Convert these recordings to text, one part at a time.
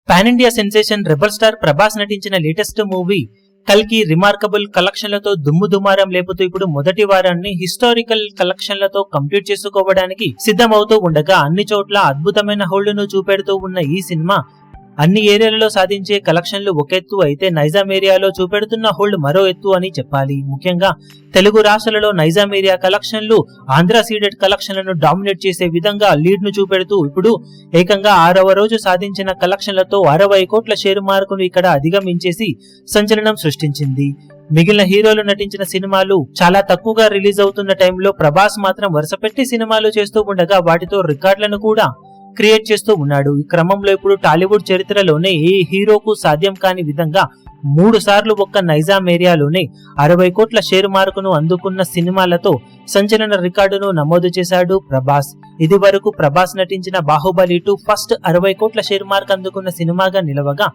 Pan India sensation rebel star Prabhas నటించిన latest movie కల్కి remarkable కలెక్షన్లతో దుమ్ముదుమారం లేపుతూ ఇప్పుడు మొదటి వారాన్ని హిస్టారికల్ కలెక్షన్లతో కంప్లీట్ చేసుకోవడానికి సిద్ధమవుతూ ఉండగా అన్ని చోట్ల అద్భుతమైన హోల్డ్ను చూపెడుతూ ఉన్న ఈ సినిమా అన్ని ఏరియాలలో సాధించే కలెక్షన్లు ఒక ఎత్తు అయితే నైజాం ఏరియాలో చూపెడుతున్న హోల్డ్ మరో ఎత్తు అని చెప్పాలి. ముఖ్యంగా తెలుగు రాష్ట్రాలలో నైజాం ఏరియా కలెక్షన్లు ఆంధ్ర సీడెడ్ కలెక్షన్లను డామినేట్ చేసే విధంగా లీడ్ ను చూపెడుతూ ఇప్పుడు ఏకంగా 6వ రోజు సాధించిన కలెక్షన్లతో 60 కోట్ల షేరు మార్కును ఇక్కడ అధిగమించేసి సంచలనం సృష్టించింది. మిగిలిన హీరోలు నటించిన సినిమాలు చాలా తక్కువగా రిలీజ్ అవుతున్న టైంలో ప్రభాస్ మాత్రం వరుసపెట్టి సినిమాలు చేస్తూ ఉండగా వాటితో రికార్డులను కూడా క్రియేట్ చేస్తూ ఉన్నాడు. ఈ క్రమంలో ఇప్పుడు టాలీవుడ్ చరిత్రలోనే ఏ హీరోకు సాధ్యం కాని విధంగా 3 సార్లు ఒక్క నైజాం ఏరియాలోనే 60 కోట్ల షేరు మార్కును అందుకున్న సినిమాలతో సంచలన రికార్డును నమోదు చేశాడు ప్రభాస్. ఇది వరకు ప్రభాస్ నటించిన బాహుబలి 2 ఫస్ట్ 60 కోట్ల షేర్ మార్క్ అందుకున్న సినిమాగా నిలవగా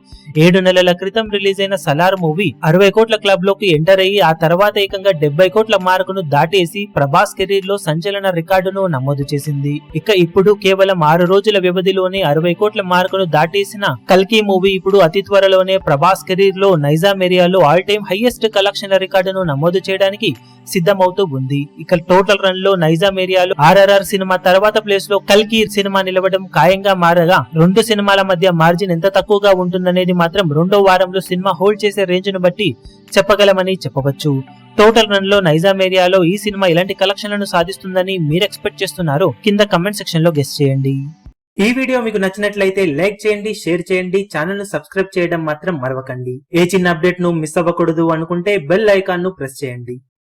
7 నెలల క్రితం రిలీజ్ అయిన సలార్ మూవీ 60 కోట్ల క్లబ్ లోకి ఎంటర్ అయ్యి ఆ తర్వాత ఏకంగా 70 కోట్ల మార్కును దాటేసి ప్రభాస్ కెరీర్ లో సంచలన రికార్డును నమోదు చేసింది. ఇక ఇప్పుడు కేవలం 6 రోజుల వ్యవధిలోనే 60 కోట్ల మార్కును దాటేసిన కల్కి మూవీ ఇప్పుడు అతి త్వరలోనే ప్రభాస్ కెరీర్ లో నైజాం ఏరియాలో ఆల్ టైమ్ హైయెస్ట్ కలెక్షన్ల రికార్డును నమోదు చేయడానికి సిద్ధమవుతూ ఉంది. ఇక టోటల్ రన్ లో నైజాం ఏరియాలో RRR సినిమా తర్వాత ప్లేస్ లో కల్కి సినిమా నిలవడం ఖాయంగా మారగా 2 సినిమాల మధ్య మార్జిన్ ఎంత తక్కువగా ఉంటుందనేది మాత్రం 2వ వారంలో సినిమా హోల్డ్ చేసే రేంజ్ ను బట్టి చెప్పగలమని చెప్పవచ్చు. టోటల్ రన్ లో నైజాం ఏరియాలో ఈ సినిమా ఎలాంటి కలెక్షన్లను సాధిస్తుందని మీరు ఎక్స్పెక్ట్ చేస్తున్నారో కింద కమెంట్ సెక్షన్ లో గెస్ చేయండి. ఈ వీడియో మీకు నచ్చినట్లయితే లైక్ చేయండి, షేర్ చేయండి, ఛానల్ ను సబ్స్క్రైబ్ చేయడం మాత్రం మరవకండి. ఏ చిన్న అప్డేట్ ను మిస్ అవ్వకూడదు అనుకుంటే బెల్ ఐకాన్ ను ప్రెస్ చేయండి.